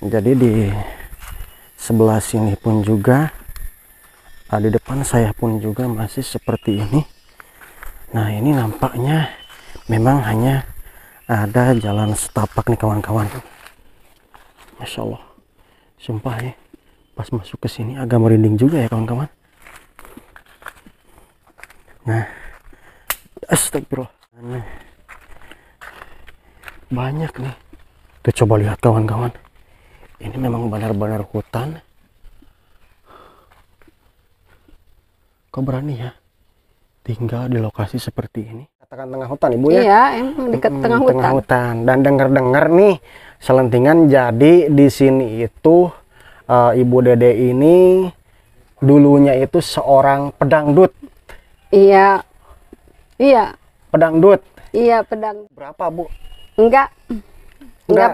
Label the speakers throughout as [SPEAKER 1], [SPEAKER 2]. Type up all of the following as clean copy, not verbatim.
[SPEAKER 1] Jadi di sebelah sini pun juga, di depan saya pun juga masih seperti ini. Nah, ini nampaknya memang hanya ada jalan setapak nih kawan-kawan. Masya Allah, sumpah ya, pas masuk ke sini agak merinding juga ya kawan-kawan. Nah, astagfirullah, banyak nih. Tuh coba lihat kawan-kawan, ini memang benar-benar hutan. Kok berani ya tinggal di lokasi seperti ini? Katakan tengah hutan ibu ya?
[SPEAKER 2] Iya, emang dekat tengah hutan.
[SPEAKER 1] Tengah hutan. Dan dengar-dengar nih selentingan, jadi di sini itu Ibu Dede ini dulunya itu seorang pedangdut.
[SPEAKER 2] Iya, iya,
[SPEAKER 1] Pedangdut.
[SPEAKER 2] iya pedang.
[SPEAKER 1] Berapa Bu?
[SPEAKER 2] Enggak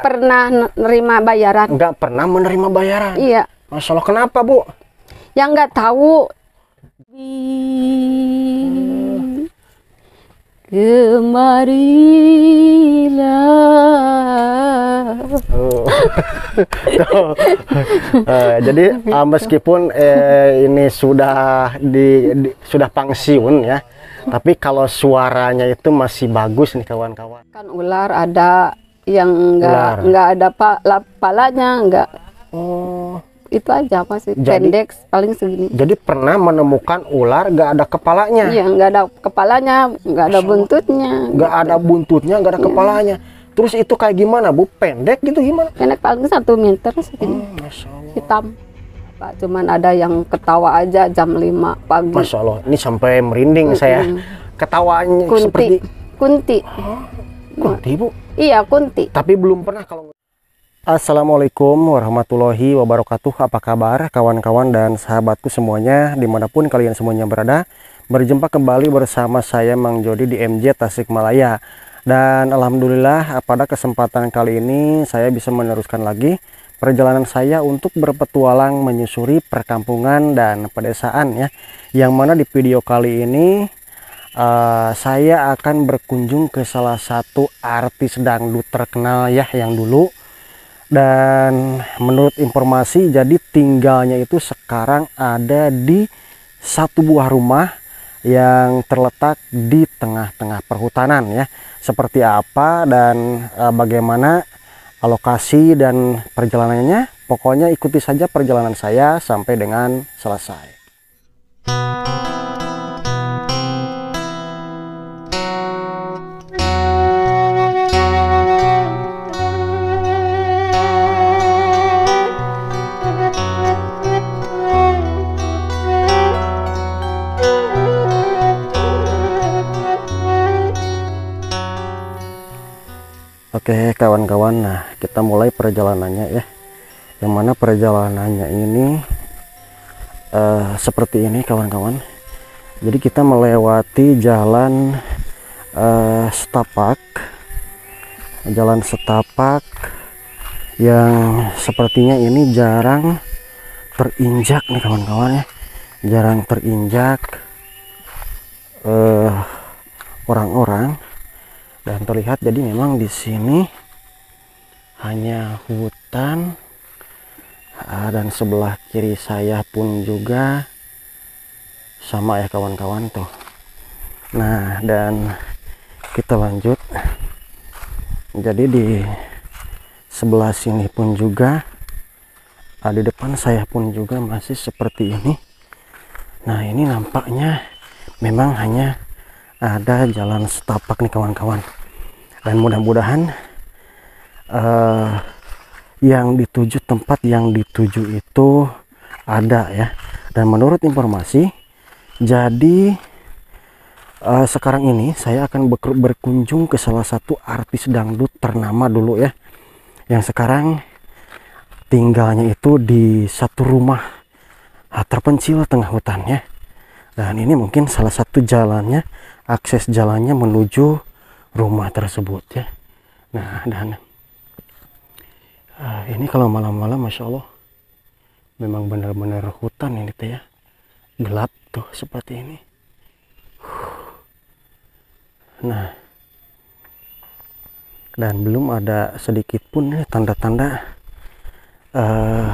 [SPEAKER 2] pernah nerima bayaran.
[SPEAKER 1] Enggak pernah menerima bayaran.
[SPEAKER 2] Iya.
[SPEAKER 1] Masya Allah, kenapa Bu?
[SPEAKER 2] Yang nggak tahu. Kemarilah.
[SPEAKER 1] Jadi meskipun ini sudah sudah pensiun ya, tapi kalau suaranya itu masih bagus nih kawan-kawan.
[SPEAKER 2] Kan ular ada yang nggak ada palanya, nggak.
[SPEAKER 1] Oh,
[SPEAKER 2] Itu aja masih
[SPEAKER 1] Jadi-
[SPEAKER 2] pendek paling segini.
[SPEAKER 1] jadi pernah menemukan ular nggak ada kepalanya,
[SPEAKER 2] Iya, nggak ada kepalanya, nggak ada buntutnya.
[SPEAKER 1] nggak ada buntutnya, nggak ada kepalanya. Terus itu kayak gimana Bu? Pendek gitu gimana?
[SPEAKER 2] Pendek paling 1 meter segini.
[SPEAKER 1] Masya Allah.
[SPEAKER 2] Hitam. Pak, cuman ada yang ketawa aja jam 5 pagi.
[SPEAKER 1] Masya Allah, ini sampai merinding saya. Ketawanya seperti
[SPEAKER 2] Kunti.
[SPEAKER 1] kunti Bu.
[SPEAKER 2] Iya, kunti.
[SPEAKER 1] Tapi belum pernah kalau. Assalamualaikum warahmatullahi wabarakatuh. Apa kabar kawan-kawan dan sahabatku semuanya dimanapun kalian semuanya berada. Berjumpa kembali bersama saya Mang Jody di MJ Tasikmalaya. Dan alhamdulillah pada kesempatan kali ini saya bisa meneruskan lagi perjalanan saya untuk berpetualang menyusuri perkampungan dan pedesaan ya. Yang mana di video kali ini saya akan berkunjung ke salah satu artis dangdut terkenal ya yang dulu. Dan menurut informasi, jadi tinggalnya itu sekarang ada di satu buah rumah yang terletak di tengah-tengah perhutanan ya. Seperti apa dan bagaimana lokasi dan perjalanannya, pokoknya ikuti saja perjalanan saya sampai dengan selesai. Oke kawan-kawan, nah kita mulai perjalanannya ya. Yang mana perjalanannya ini seperti ini kawan-kawan. Jadi kita melewati jalan jalan setapak yang sepertinya ini jarang terinjak nih kawan-kawan ya. Jarang terinjak orang-orang. Dan terlihat jadi memang di sini hanya hutan, dan sebelah kiri saya pun juga sama ya kawan-kawan tuh. Nah, dan kita lanjut. Jadi di sebelah sini pun juga, di depan saya pun juga masih seperti ini. Nah, ini nampaknya memang hanya ada jalan setapak nih kawan-kawan. Dan mudah-mudahan yang dituju, tempat yang dituju itu ada ya. Dan menurut informasi, jadi sekarang ini saya akan berkunjung ke salah satu artis dangdut ternama dulu ya, yang sekarang tinggalnya itu di satu rumah terpencil tengah hutan ya. Dan ini mungkin salah satu jalannya, akses jalannya menuju rumah tersebut ya. Nah, dan ini kalau malam-malam Masya Allah memang benar-benar hutan ini tuh ya. Gelap tuh seperti ini. Nah, dan belum ada sedikit pun nih tanda-tanda eh,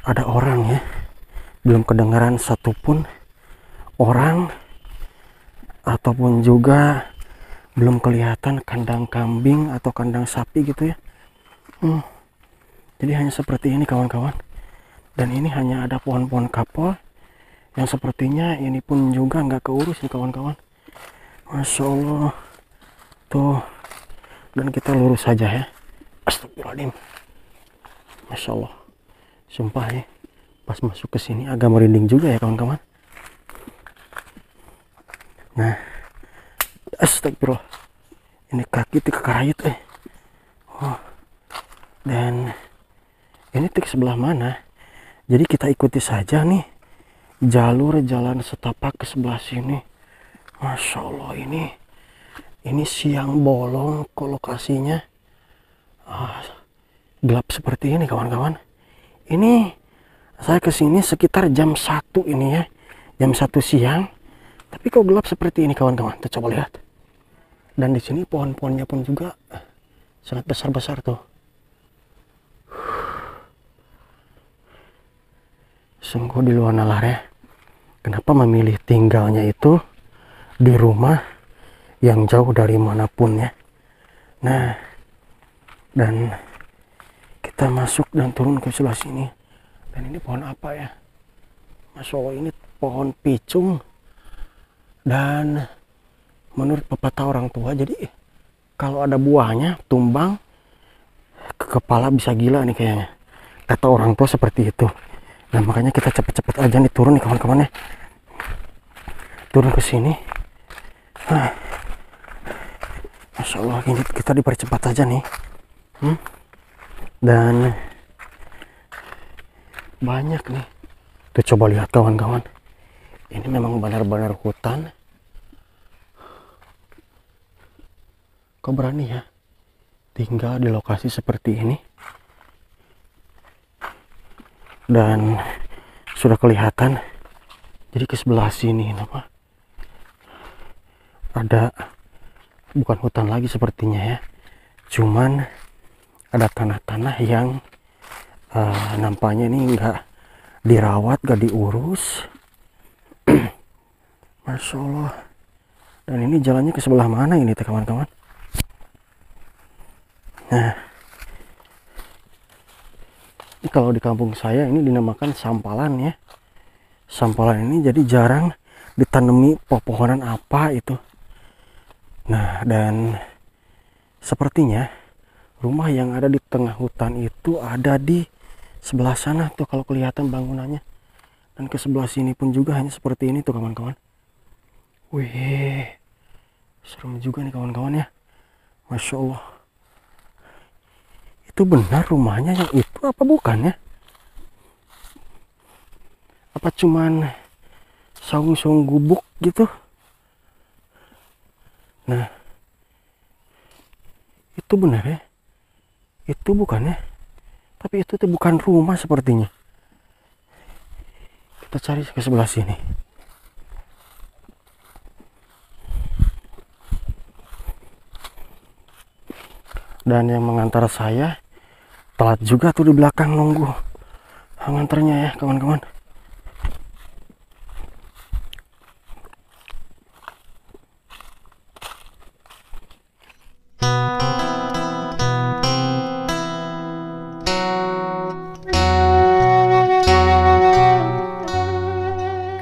[SPEAKER 1] ada orang ya, belum kedengaran satupun orang, ataupun juga belum kelihatan kandang kambing atau kandang sapi gitu ya. Jadi hanya seperti ini kawan-kawan, dan ini hanya ada pohon-pohon kapal yang sepertinya ini pun juga nggak keurus nih kawan-kawan. Masya Allah tuh, dan kita lurus saja ya. Astagfirullahaladzim. Masya Allah, sumpah ya, pas masuk ke sini agak merinding juga ya kawan-kawan. Nah, astagfirullah, ini kaki tik karayut dan ini tik sebelah mana? Jadi kita ikuti saja nih jalur jalan setapak ke sebelah sini. Masya Allah, ini siang bolong kok lokasinya. Gelap seperti ini kawan-kawan. Ini saya kesini sekitar jam 1 ini ya, jam 1 siang. Tapi kok gelap seperti ini kawan-kawan. Tuh coba lihat. Dan di sini pohon-pohonnya pun juga sangat besar-besar tuh. Sungguh di luar nalar ya. Kenapa memilih tinggalnya itu di rumah yang jauh dari manapun ya. Nah, dan kita masuk dan turun ke sebelah sini. Dan ini pohon apa ya? Masya Allah, ini pohon picung. Dan menurut pepatah orang tua, jadi kalau ada buahnya tumbang ke kepala bisa gila nih kayaknya. Kata orang tua seperti itu. Nah makanya kita cepet-cepet aja nih turun nih kawan-kawan ya. Turun ke sini. Masya Allah, ini kita dipercepat aja nih. Dan banyak nih. Tuh coba lihat kawan-kawan. Ini memang benar-benar hutan. Kok berani ya tinggal di lokasi seperti ini? Dan sudah kelihatan. Jadi ke sebelah sini apa? Ada, bukan hutan lagi sepertinya ya. Cuman ada tanah-tanah yang nampaknya ini enggak dirawat, enggak diurus. Masya Allah. Dan ini jalannya ke sebelah mana ini kawan-kawan? Nah, ini kalau di kampung saya ini dinamakan sampalan ya. Sampalan ini jadi jarang ditanami pepohonan apa itu. Nah, dan sepertinya rumah yang ada di tengah hutan itu ada di sebelah sana tuh kalau kelihatan bangunannya. Dan ke sebelah sini pun juga hanya seperti ini tuh kawan-kawan. Wih, serem juga nih kawan-kawan ya. Masya Allah. Itu benar rumahnya yang itu apa bukan ya? Apa cuman saung-saung gubuk gitu? Nah, itu benar ya? Itu bukan ya? Tapi itu tuh bukan rumah sepertinya. Kita cari ke sebelah sini. Dan yang mengantar saya telat juga tuh di belakang nunggu nganternya ya kawan-kawan.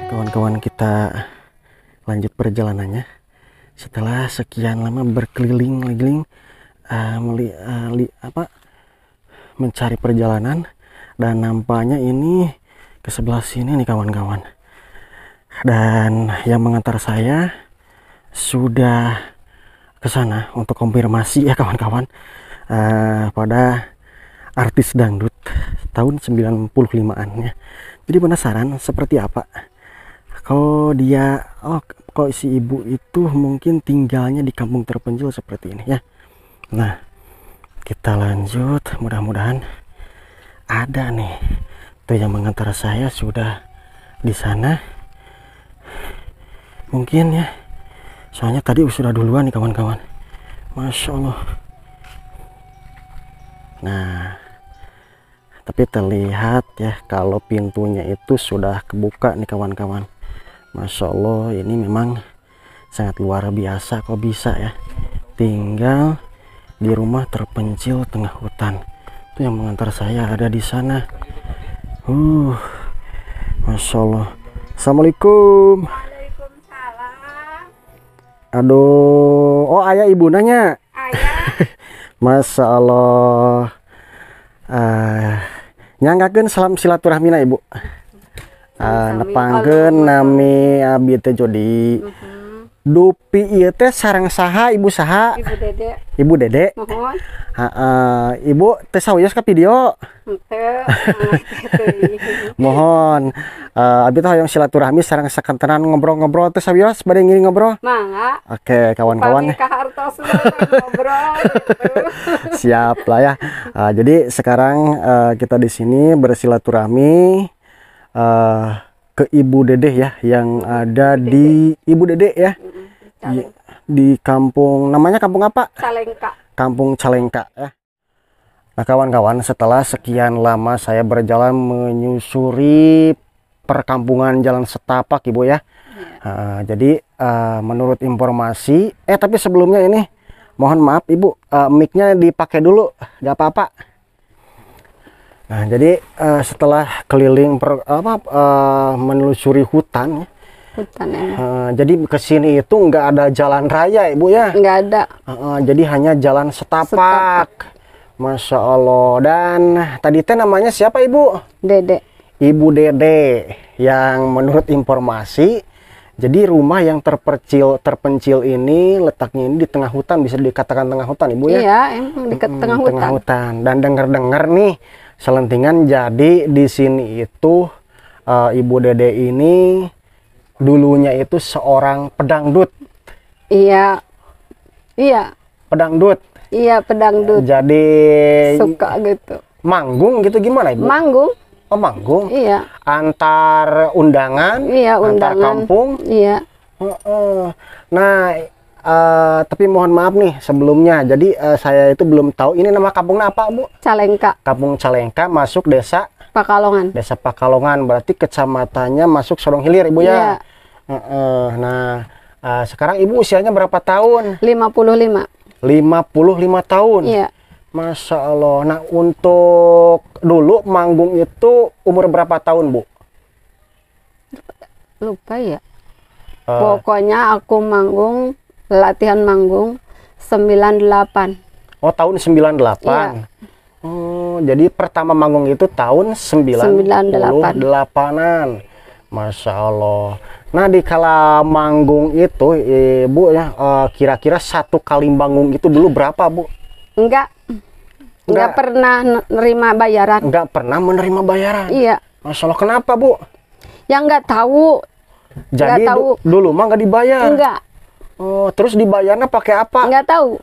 [SPEAKER 1] Kawan-kawan, kita lanjut perjalanannya setelah sekian lama berkeliling-keliling mencari perjalanan. Dan nampaknya ini ke sebelah sini nih kawan-kawan. Dan yang mengantar saya sudah ke sana untuk konfirmasi ya kawan-kawan, pada artis dangdut tahun 95-an ya. Jadi penasaran seperti apa kalau dia, kok si ibu itu mungkin tinggalnya di kampung terpencil seperti ini ya. Nah, kita lanjut, mudah-mudahan ada nih tuh yang mengantar saya sudah di sana mungkin ya, soalnya tadi sudah duluan nih kawan-kawan. Masya Allah. Nah, Tapi terlihat ya kalau pintunya itu sudah kebuka nih kawan-kawan. Masya Allah, ini memang sangat luar biasa kok bisa ya tinggal di rumah terpencil tengah hutan. Itu yang mengantar saya ada di sana. Masya Allah. Assalamualaikum.
[SPEAKER 2] Waalaikumsalam.
[SPEAKER 1] Aduh, oh ayah ibu nanya.
[SPEAKER 2] Ayah.
[SPEAKER 1] Masya Allah. Nyanggakeun salam silaturahmina ibu. Nepangkeun nami abdi teh Jodi. Dupi ieu teh sareng saha ibu saha?
[SPEAKER 2] Ibu Dede.
[SPEAKER 1] Ibu Dede.
[SPEAKER 2] Mohon.
[SPEAKER 1] Ibu teh sawios ka video.
[SPEAKER 2] Henteu.
[SPEAKER 1] Mohon abdi teh hoyong silaturahmi sareng sakantenan ngobrol-ngobrol teh sawios bade ngiri ngobrol.
[SPEAKER 2] Mangga.
[SPEAKER 1] Oke, kawan-kawan.
[SPEAKER 2] Upami ka hartos ngobrol.
[SPEAKER 1] Siap lah ya. Jadi sekarang kita di sini bersilaturahmi ke Ibu Dede ya, yang ada di Ibu Dede ya, di kampung, namanya kampung apa?
[SPEAKER 2] Calengka.
[SPEAKER 1] Kampung Calengka ya. Nah kawan-kawan, setelah sekian lama saya berjalan menyusuri perkampungan Jalan Setapak Ibu ya. Jadi menurut informasi, tapi sebelumnya ini mohon maaf Ibu, mic-nya dipakai dulu, gak apa-apa. Nah, jadi setelah keliling menelusuri hutan, jadi ke sini itu nggak ada jalan raya, Ibu ya?
[SPEAKER 2] Nggak ada.
[SPEAKER 1] Jadi hanya jalan setapak. Masya Allah. Dan tadi teh namanya siapa, Ibu?
[SPEAKER 2] Dede.
[SPEAKER 1] Ibu Dede. Yang menurut informasi, jadi rumah yang terpencil ini letaknya ini di tengah hutan, bisa dikatakan tengah hutan, Ibu ya?
[SPEAKER 2] Iya, emang di tengah hutan.
[SPEAKER 1] Tengah hutan. Dan dengar-dengar nih selentingan, jadi di sini itu Ibu Dede ini dulunya itu seorang pedangdut.
[SPEAKER 2] Iya. Iya.
[SPEAKER 1] Pedangdut.
[SPEAKER 2] Iya, pedangdut.
[SPEAKER 1] Jadi
[SPEAKER 2] suka gitu.
[SPEAKER 1] Manggung gitu gimana, Ibu?
[SPEAKER 2] Manggung.
[SPEAKER 1] Oh, manggung.
[SPEAKER 2] Iya.
[SPEAKER 1] Antar undangan,
[SPEAKER 2] iya, undangan.
[SPEAKER 1] Antar kampung.
[SPEAKER 2] Iya.
[SPEAKER 1] Nah, tapi mohon maaf nih sebelumnya. Jadi saya itu belum tahu ini nama kampungnya apa, Bu?
[SPEAKER 2] Calengka.
[SPEAKER 1] Kampung Calengka, masuk desa
[SPEAKER 2] Pakalongan.
[SPEAKER 1] Desa Pakalongan, berarti kecamatannya masuk Sorong Hilir, Ibu ya.
[SPEAKER 2] Iya.
[SPEAKER 1] Nah, sekarang Ibu usianya berapa tahun?
[SPEAKER 2] 55.
[SPEAKER 1] 55 tahun.
[SPEAKER 2] Iya.
[SPEAKER 1] Masya Allah. Nah, untuk dulu manggung itu umur berapa tahun, Bu?
[SPEAKER 2] Lupa ya. Pokoknya aku manggung, latihan manggung 98.
[SPEAKER 1] Oh, tahun 98.
[SPEAKER 2] Iya.
[SPEAKER 1] Oh, jadi pertama manggung itu tahun 98-an. Masya Allah. Nah, di kala manggung itu, Ibu ya, kira-kira satu kali manggung itu dulu berapa, Bu?
[SPEAKER 2] Enggak pernah nerima bayaran.
[SPEAKER 1] Enggak pernah menerima bayaran.
[SPEAKER 2] Iya.
[SPEAKER 1] Masya Allah, kenapa, Bu?
[SPEAKER 2] Yang enggak tahu.
[SPEAKER 1] Jadi dulu mah nggak dibayar.
[SPEAKER 2] Enggak.
[SPEAKER 1] Oh, terus dibayarnya pakai apa?
[SPEAKER 2] Enggak tahu.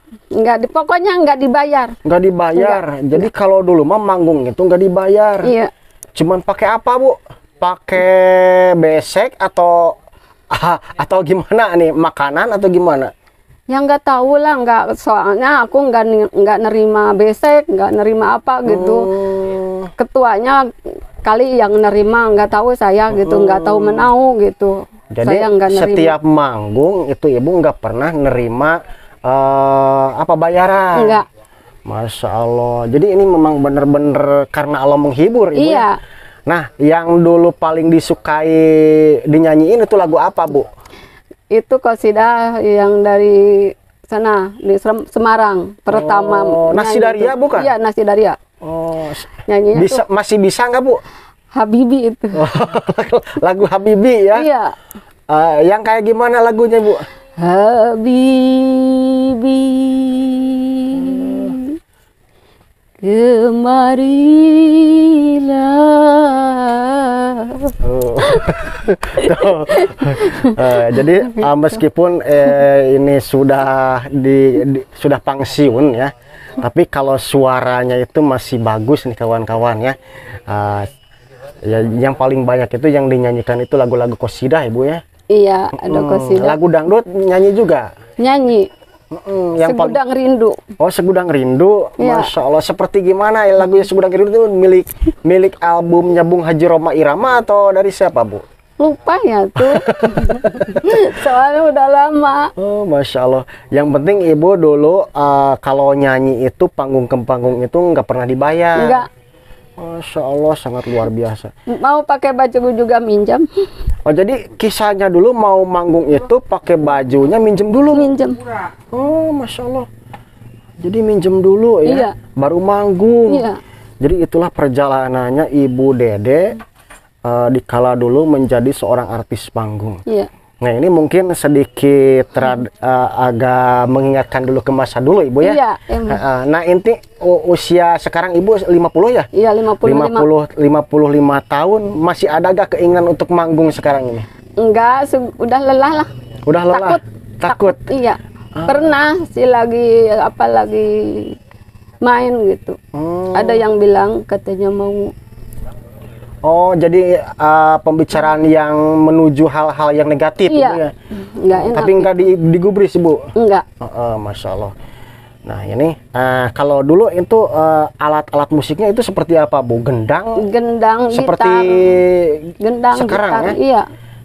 [SPEAKER 2] Pokoknya enggak dibayar.
[SPEAKER 1] Nggak dibayar.
[SPEAKER 2] Enggak.
[SPEAKER 1] Jadi kalau dulu mah manggung itu nggak dibayar.
[SPEAKER 2] Iya.
[SPEAKER 1] Cuman pakai apa, Bu? Pakai besek atau gimana nih? Makanan atau gimana?
[SPEAKER 2] Yang nggak tahu lah, soalnya aku nggak nerima besek, nggak nerima apa gitu. Ketuanya kali yang nerima, nggak tahu saya gitu, nggak tahu menau gitu.
[SPEAKER 1] Jadi
[SPEAKER 2] saya nggak nerima.
[SPEAKER 1] Setiap manggung itu Ibu nggak pernah nerima bayaran?
[SPEAKER 2] Enggak.
[SPEAKER 1] Masya Allah. Jadi ini memang bener-bener karena Allah menghibur, Ibu.
[SPEAKER 2] Iya.
[SPEAKER 1] Ya? Nah, yang dulu paling disukai dinyanyiin itu lagu apa, Bu?
[SPEAKER 2] Itu qasidah yang dari sana di Semarang pertama.
[SPEAKER 1] Nasi Daria bukan?
[SPEAKER 2] Iya, Nasi Daria.
[SPEAKER 1] Oh,
[SPEAKER 2] nyanyinya
[SPEAKER 1] bisa
[SPEAKER 2] tuh,
[SPEAKER 1] masih bisa nggak, Bu?
[SPEAKER 2] Habibi itu.
[SPEAKER 1] Lagu Habibi ya?
[SPEAKER 2] Iya.
[SPEAKER 1] Yang kayak gimana lagunya, Bu?
[SPEAKER 2] Habibi, kemarilah.
[SPEAKER 1] Jadi meskipun ini sudah sudah pensiun ya, tapi kalau suaranya itu masih bagus nih kawan-kawan ya. Ya, yang paling banyak itu yang dinyanyikan itu lagu-lagu qasidah, Ibu ya.
[SPEAKER 2] Iya, ada qasidah.
[SPEAKER 1] Lagu dangdut nyanyi juga?
[SPEAKER 2] Nyanyi.
[SPEAKER 1] Yang
[SPEAKER 2] Segudang Rindu.
[SPEAKER 1] Oh, Segudang Rindu.
[SPEAKER 2] Ya.
[SPEAKER 1] Masya Allah. Seperti gimana ya lagunya Segudang Rindu itu milik albumnya Bung Haji Roma Irama atau dari siapa, Bu?
[SPEAKER 2] Lupa ya tuh. Soalnya udah lama.
[SPEAKER 1] Oh, Masya Allah. Yang penting Ibu dulu kalau nyanyi itu panggung ke panggung itu nggak pernah dibayar.
[SPEAKER 2] Enggak.
[SPEAKER 1] Masya Allah, sangat luar biasa.
[SPEAKER 2] Mau pakai baju juga minjam.
[SPEAKER 1] Oh, jadi kisahnya dulu mau manggung itu pakai bajunya minjem dulu.
[SPEAKER 2] Minjem.
[SPEAKER 1] Oh, Masya Allah. Jadi minjem dulu ya,
[SPEAKER 2] Iya.
[SPEAKER 1] baru manggung.
[SPEAKER 2] Iya.
[SPEAKER 1] Jadi itulah perjalanannya Ibu Dede dikala dulu menjadi seorang artis panggung.
[SPEAKER 2] Iya.
[SPEAKER 1] Nah, ini mungkin sedikit agak mengingatkan dulu ke masa dulu, Ibu ya.
[SPEAKER 2] Iya, emang.
[SPEAKER 1] Nah, inti usia sekarang Ibu 50 ya?
[SPEAKER 2] Iya, 55.
[SPEAKER 1] 55 tahun, masih ada gak keinginan untuk manggung sekarang ini?
[SPEAKER 2] Enggak, udah lelah lah.
[SPEAKER 1] Udah lelah? Takut?
[SPEAKER 2] Iya. Pernah sih lagi main gitu. Ada yang bilang katanya mau.
[SPEAKER 1] Oh, jadi pembicaraan yang menuju hal-hal yang negatif,
[SPEAKER 2] Iya.
[SPEAKER 1] Ibu ya?
[SPEAKER 2] Enggak enak.
[SPEAKER 1] Tapi enggak digubris, Bu?
[SPEAKER 2] Enggak.
[SPEAKER 1] Masya Allah. Nah, ini kalau dulu itu alat-alat musiknya itu seperti apa, Bu? Gendang?
[SPEAKER 2] Gendang,
[SPEAKER 1] Seperti
[SPEAKER 2] gitar. Gendang,
[SPEAKER 1] sekarang
[SPEAKER 2] gitar.
[SPEAKER 1] ya?
[SPEAKER 2] Iya.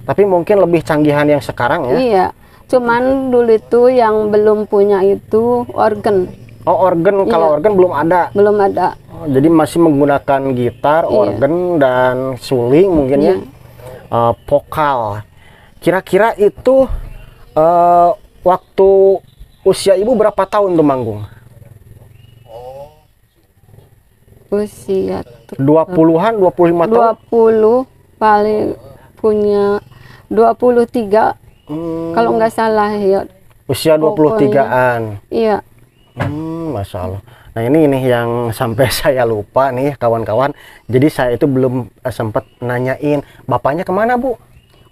[SPEAKER 1] Tapi mungkin lebih canggihan yang sekarang ya?
[SPEAKER 2] Iya. Cuman dulu itu yang belum punya itu organ.
[SPEAKER 1] Oh, organ. Kalau
[SPEAKER 2] Iya.
[SPEAKER 1] organ belum ada?
[SPEAKER 2] Belum ada.
[SPEAKER 1] Oh, jadi masih menggunakan gitar,
[SPEAKER 2] Iya.
[SPEAKER 1] organ, dan suling mungkin ya?
[SPEAKER 2] Iya.
[SPEAKER 1] Vokal. Kira-kira itu waktu usia Ibu berapa tahun tuh manggung?
[SPEAKER 2] Usia tuh
[SPEAKER 1] 20-an, 25 tahun?
[SPEAKER 2] 20 paling punya 23 kalau nggak salah ya.
[SPEAKER 1] Usia 23-an.
[SPEAKER 2] Iya.
[SPEAKER 1] Masya Allah. Nah, ini yang sampai saya lupa nih kawan-kawan. Jadi saya itu belum sempat nanyain bapaknya kemana, Bu?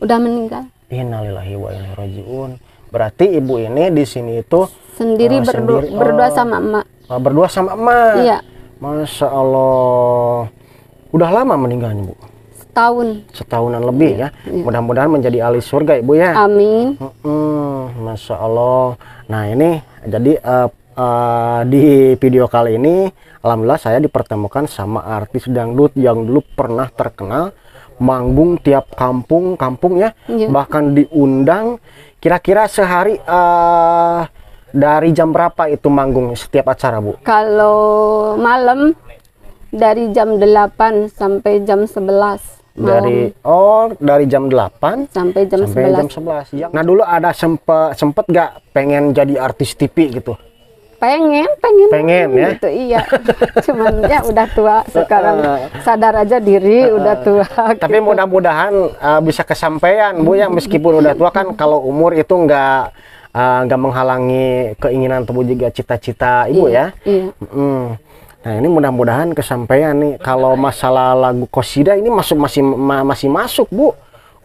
[SPEAKER 2] Udah meninggal.
[SPEAKER 1] Innalillahi wa inna ilaihi rajiun. Berarti Ibu ini di sini itu
[SPEAKER 2] Sendiri berdua sama emak.
[SPEAKER 1] berdua sama emak.
[SPEAKER 2] Iya.
[SPEAKER 1] Masya Allah. Udah lama meninggalnya, Bu? Setahunan lebih ya. Mudah-mudahan menjadi ahli surga, Ibu ya.
[SPEAKER 2] Amin.
[SPEAKER 1] Masya Allah. Nah, ini jadi di video kali ini alhamdulillah saya dipertemukan sama artis dangdut yang dulu pernah terkenal, manggung tiap kampung ya.
[SPEAKER 2] Iya.
[SPEAKER 1] Bahkan diundang. Kira-kira sehari dari jam berapa itu manggung setiap acara, Bu?
[SPEAKER 2] Kalau malam dari jam 8 sampai jam 11 malam.
[SPEAKER 1] Dari jam 8
[SPEAKER 2] sampai jam 11.
[SPEAKER 1] Nah, dulu ada sempet gak pengen jadi artis TV gitu?
[SPEAKER 2] Pengen
[SPEAKER 1] ya?
[SPEAKER 2] gitu, iya. Cuman ya udah tua sekarang, sadar aja diri udah tua.
[SPEAKER 1] Tapi
[SPEAKER 2] gitu.
[SPEAKER 1] mudah-mudahan bisa kesampaian, Bu ya, meskipun udah tua kan. Kalau umur itu nggak menghalangi keinginan atau juga cita-cita Ibu ya.
[SPEAKER 2] Iya.
[SPEAKER 1] Nah, ini mudah-mudahan kesampaian nih. Kalau masalah lagu qosidah ini masih masuk, Bu,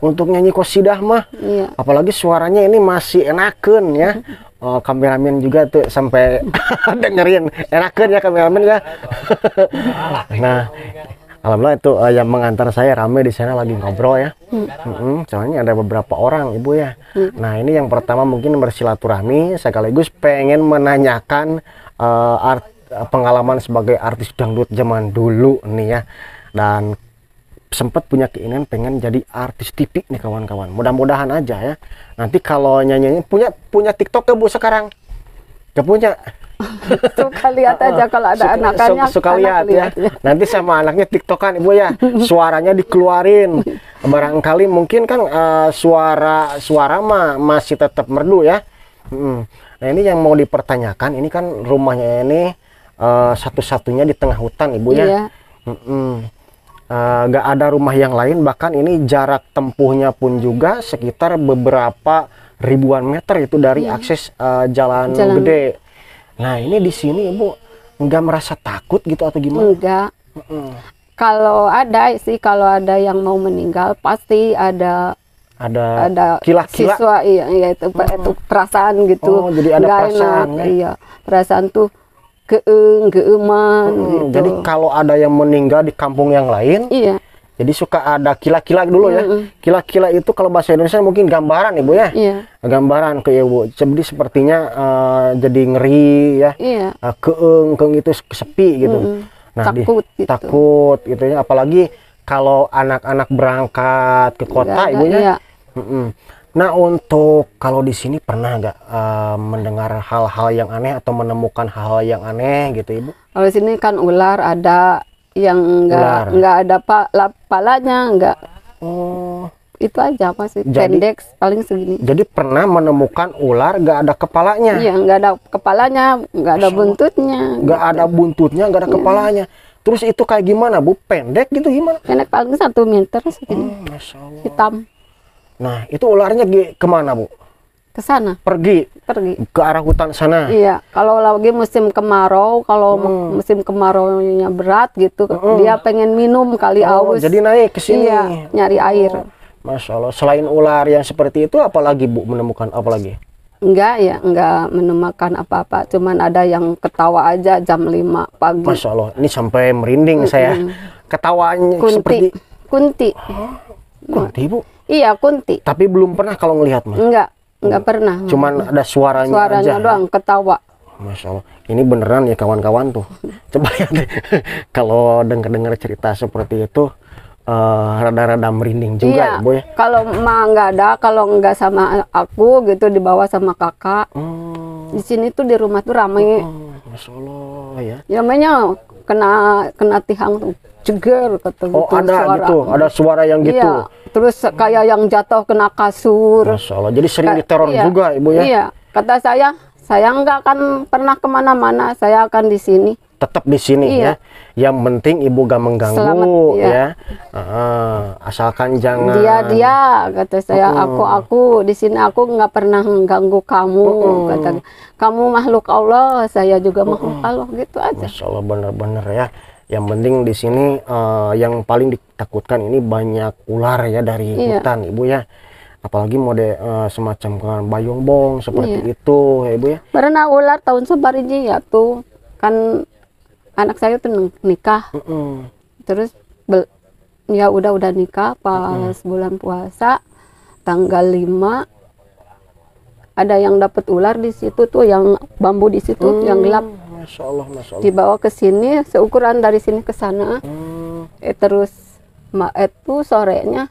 [SPEAKER 1] untuk nyanyi qosidah mah.
[SPEAKER 2] Iya.
[SPEAKER 1] Apalagi suaranya ini masih enaken ya. Kameramen juga tuh sampai dengerin enaken ya kameramen ya. Nah, alhamdulillah itu yang mengantar saya rame di sana lagi ngobrol ya. Soalnya ada beberapa orang, Ibu ya. Nah, ini yang pertama mungkin bersilaturahmi sekaligus pengen menanyakan pengalaman sebagai artis dangdut zaman dulu nih ya. Dan sempat punya keinginan pengen jadi artis TV nih kawan-kawan. Mudah-mudahan aja ya. Nanti kalau nyanyinya punya TikTok ke Bu sekarang? Gak punya.
[SPEAKER 2] Suka lihat aja kalau ada anakannya.
[SPEAKER 1] Suka lihat ya. Nanti sama anaknya TikTokan, Ibu ya. Suaranya dikeluarin. Barangkali mungkin kan suara mah masih tetap merdu ya. Nah, ini yang mau dipertanyakan, ini kan rumahnya ini satu-satunya di tengah hutan, Ibu ya.
[SPEAKER 2] Iya.
[SPEAKER 1] Gak ada rumah yang lain, bahkan ini jarak tempuhnya pun juga sekitar beberapa ribuan meter itu dari akses jalan gede. Nah, ini di sini Ibu nggak merasa takut gitu atau gimana?
[SPEAKER 2] Enggak. Kalau ada yang mau meninggal pasti ada
[SPEAKER 1] kila-kila.
[SPEAKER 2] Siswa iya itu perasaan gitu.
[SPEAKER 1] Oh, jadi ada
[SPEAKER 2] nggak
[SPEAKER 1] perasaan
[SPEAKER 2] enak,
[SPEAKER 1] ya?
[SPEAKER 2] Iya, perasaan tuh geeman gitu.
[SPEAKER 1] Jadi kalau ada yang meninggal di kampung yang lain,
[SPEAKER 2] Iya.
[SPEAKER 1] Jadi suka ada kila-kila dulu ya. Kila-kila itu kalau bahasa Indonesia mungkin gambaran Ibu ya.
[SPEAKER 2] Iya.
[SPEAKER 1] Gambaran ke Ibu. Jadi sepertinya jadi ngeri ya.
[SPEAKER 2] Iya.
[SPEAKER 1] Keeng itu sepi gitu. Nah,
[SPEAKER 2] Takut gitu.
[SPEAKER 1] takut gitu ya. Apalagi kalau anak-anak berangkat ke kota
[SPEAKER 2] Nggak ada,
[SPEAKER 1] Ibu ya.
[SPEAKER 2] iya.
[SPEAKER 1] Nah, untuk kalau di sini pernah nggak mendengar hal-hal yang aneh atau menemukan hal-hal yang aneh gitu Ibu?
[SPEAKER 2] Kalau di sini kan ular ada yang
[SPEAKER 1] Ular.
[SPEAKER 2] nggak ada palanya, nggak.
[SPEAKER 1] Oh.
[SPEAKER 2] Itu aja masih
[SPEAKER 1] Jadi-
[SPEAKER 2] pendek paling segini.
[SPEAKER 1] Jadi pernah menemukan ular nggak ada kepalanya?
[SPEAKER 2] Iya, nggak ada kepalanya, nggak ada buntutnya.
[SPEAKER 1] Nggak ada buntutnya, nggak ada kepalanya. Terus itu kayak gimana Bu? Pendek gitu gimana?
[SPEAKER 2] Pendek paling 1 meter segini.
[SPEAKER 1] Masya Allah.
[SPEAKER 2] Hitam.
[SPEAKER 1] Nah, itu ularnya kemana Bu?
[SPEAKER 2] Ke sana,
[SPEAKER 1] Pergi
[SPEAKER 2] pergi.
[SPEAKER 1] ke arah hutan sana.
[SPEAKER 2] Iya, kalau lagi musim kemarau, kalau musim kemarau-nya berat gitu, dia pengen minum kali
[SPEAKER 1] Oh,
[SPEAKER 2] aus.
[SPEAKER 1] jadi naik ke sini.
[SPEAKER 2] Iya, nyari air.
[SPEAKER 1] Masya Allah. Selain ular yang seperti itu, apalagi Bu menemukan apalagi?
[SPEAKER 2] Enggak ya, enggak menemukan apa-apa. Cuman ada yang ketawa aja jam 5 pagi.
[SPEAKER 1] Masya Allah. Ini sampai merinding saya. Ketawanya
[SPEAKER 2] Kunti.
[SPEAKER 1] seperti
[SPEAKER 2] Kunti.
[SPEAKER 1] kunti Bu.
[SPEAKER 2] Iya, kunti.
[SPEAKER 1] Tapi belum pernah kalau ngelihat mah.
[SPEAKER 2] Enggak pernah.
[SPEAKER 1] Cuman ada suaranya
[SPEAKER 2] Suaranya
[SPEAKER 1] aja.
[SPEAKER 2] doang ketawa.
[SPEAKER 1] Masya Allah, ini beneran ya kawan-kawan tuh. Coba lihat deh. Kalau dengar-dengar cerita seperti itu, rada-rada merinding juga
[SPEAKER 2] Iya,
[SPEAKER 1] ya, Bu ya.
[SPEAKER 2] kalau mah enggak ada, kalau enggak sama aku gitu dibawa sama kakak. Di sini tuh di rumah tuh rame.
[SPEAKER 1] Masya Allah ya.
[SPEAKER 2] Ya namanya kena tihang tuh jeger kata
[SPEAKER 1] Oh
[SPEAKER 2] gitu,
[SPEAKER 1] ada
[SPEAKER 2] suara.
[SPEAKER 1] gitu, ada suara yang gitu.
[SPEAKER 2] Iya, terus kayak yang jatuh kena kasur.
[SPEAKER 1] Masya Allah, jadi sering diteror
[SPEAKER 2] Iya,
[SPEAKER 1] juga Ibu ya.
[SPEAKER 2] Iya, kata saya nggak akan pernah kemana-mana, saya akan di sini.
[SPEAKER 1] Tetap di sini
[SPEAKER 2] Iya.
[SPEAKER 1] ya. Yang penting Ibu gak mengganggu
[SPEAKER 2] Selamat, iya.
[SPEAKER 1] ya. Asalkan jangan.
[SPEAKER 2] Dia kata saya, aku di sini aku nggak pernah mengganggu kamu, kata kamu makhluk Allah, saya juga makhluk Allah, gitu aja.
[SPEAKER 1] Masya Allah, bener-bener ya. Yang penting di sini yang paling ditakutkan ini banyak ular ya dari
[SPEAKER 2] Iya.
[SPEAKER 1] hutan Ibu ya. Apalagi mode semacam kan bayongbong seperti itu ya Ibu ya.
[SPEAKER 2] Pernah ular tahun sebariji ya tuh kan anak saya tuh nikah, terus ya udah nikah pas bulan puasa tanggal 5 ada yang dapat ular di situ tuh, yang bambu di situ yang gelap.
[SPEAKER 1] Masya Allah, Masya Allah.
[SPEAKER 2] Dibawa ke sini seukuran dari sini ke sana. Terus itu sorenya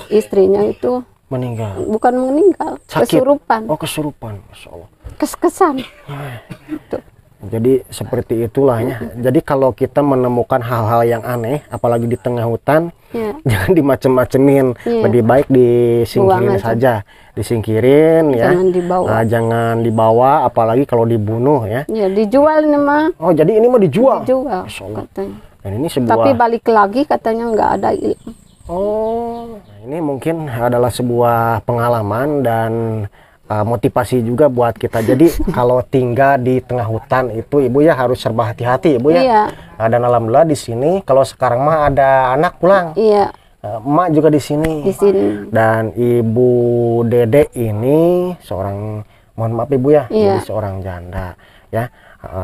[SPEAKER 2] istrinya itu
[SPEAKER 1] Meninggal.
[SPEAKER 2] bukan meninggal,
[SPEAKER 1] Sakit.
[SPEAKER 2] kesurupan,
[SPEAKER 1] Oh kesurupan, Masya Allah.
[SPEAKER 2] kes-kesan. Tuh.
[SPEAKER 1] Jadi seperti itulah ya. Jadi kalau kita menemukan hal-hal yang aneh, apalagi di tengah hutan,
[SPEAKER 2] Ya.
[SPEAKER 1] jangan dimacem-macemin.
[SPEAKER 2] Iya.
[SPEAKER 1] Lebih baik disingkirin
[SPEAKER 2] Buang aja.
[SPEAKER 1] saja. Disingkirin ya.
[SPEAKER 2] Jangan dibawa.
[SPEAKER 1] Jangan dibawa, apalagi kalau dibunuh ya.
[SPEAKER 2] Ya dijual ini mah,
[SPEAKER 1] Oh jadi ini mau dijual?
[SPEAKER 2] dijual
[SPEAKER 1] Masya Allah.
[SPEAKER 2] katanya.
[SPEAKER 1] Dan ini sebuah.
[SPEAKER 2] Tapi balik lagi katanya nggak ada ilmu.
[SPEAKER 1] Oh, nah ini mungkin adalah sebuah pengalaman dan motivasi juga buat kita. Jadi kalau tinggal di tengah hutan itu Ibu ya harus serba hati-hati Ibu ya.
[SPEAKER 2] Iya.
[SPEAKER 1] Nah, dan alhamdulillah di sini kalau sekarang mah ada anak pulang,
[SPEAKER 2] Iya,
[SPEAKER 1] emak juga di sini.
[SPEAKER 2] di sini.
[SPEAKER 1] Dan Ibu Dede ini seorang, mohon maaf Ibu ya,
[SPEAKER 2] Iya.
[SPEAKER 1] jadi seorang janda ya.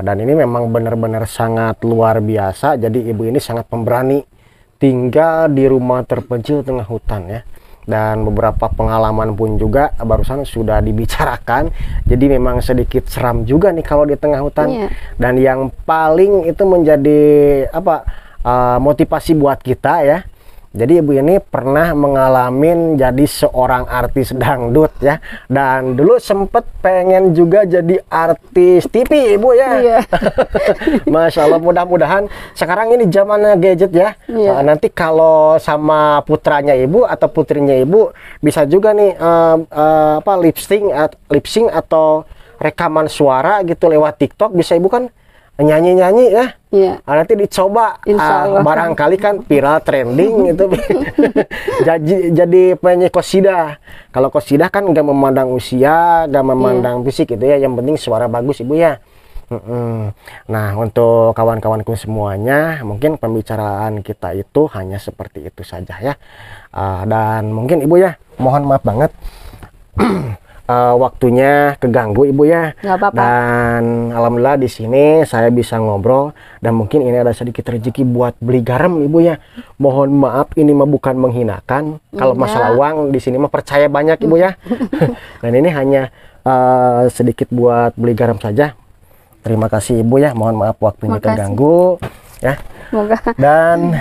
[SPEAKER 1] Dan ini memang benar-benar sangat luar biasa. Jadi Ibu ini sangat pemberani tinggal di rumah terpencil tengah hutan ya. Dan beberapa pengalaman pun juga barusan sudah dibicarakan. Jadi memang sedikit seram juga nih kalau di tengah hutan.
[SPEAKER 2] Iya.
[SPEAKER 1] Dan yang paling itu menjadi motivasi buat kita ya. Jadi Ibu ini pernah mengalami jadi seorang artis dangdut ya. Dan dulu sempet pengen juga jadi artis TV Ibu ya.
[SPEAKER 2] Iya.
[SPEAKER 1] Masya Allah, mudah-mudahan sekarang ini zamannya gadget ya.
[SPEAKER 2] Iya.
[SPEAKER 1] Nanti kalau sama putranya Ibu atau putrinya Ibu bisa juga nih lip sync atau rekaman suara gitu lewat TikTok, bisa Ibu kan nyanyi-nyanyi ya.
[SPEAKER 2] Iya.
[SPEAKER 1] Nanti dicoba,
[SPEAKER 2] Insya Allah.
[SPEAKER 1] barangkali kan viral trending gitu. jadi penyanyi qasidah. Kalau qasidah kan nggak memandang usia, nggak memandang fisik gitu ya. Yang penting suara bagus Ibu ya. Nah untuk kawan-kawanku semuanya, mungkin pembicaraan kita itu hanya seperti itu saja ya. Dan mungkin Ibu ya, mohon maaf banget. waktunya keganggu Ibu ya.
[SPEAKER 2] Nggak apa-apa.
[SPEAKER 1] Dan alhamdulillah di sini saya bisa ngobrol dan mungkin ini ada sedikit rezeki buat beli garam Ibu ya. Mohon maaf ini mah bukan menghinakan. Kalau
[SPEAKER 2] Iya.
[SPEAKER 1] masalah uang di sini mah percaya banyak Ibu ya. Dan ini hanya sedikit buat beli garam saja. Terima kasih Ibu ya. Mohon maaf waktunya
[SPEAKER 2] Makasih.
[SPEAKER 1] keganggu ya.
[SPEAKER 2] Semoga
[SPEAKER 1] Dan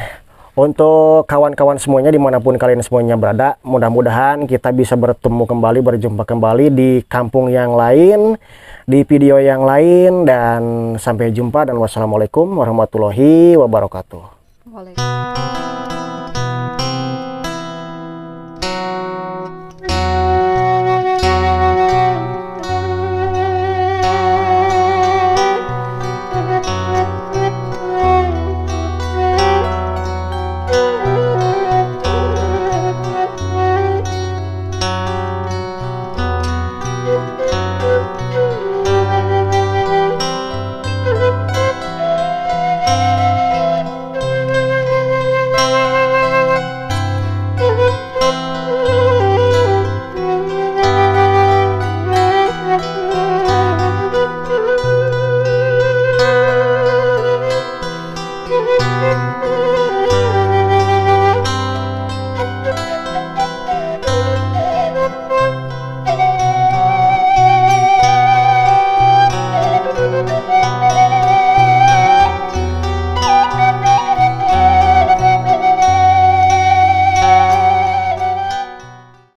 [SPEAKER 1] untuk kawan-kawan semuanya dimanapun kalian semuanya berada, mudah-mudahan kita bisa bertemu kembali, berjumpa kembali di kampung yang lain, di video yang lain, dan sampai jumpa dan wassalamualaikum warahmatullahi wabarakatuh.
[SPEAKER 3] Thank you.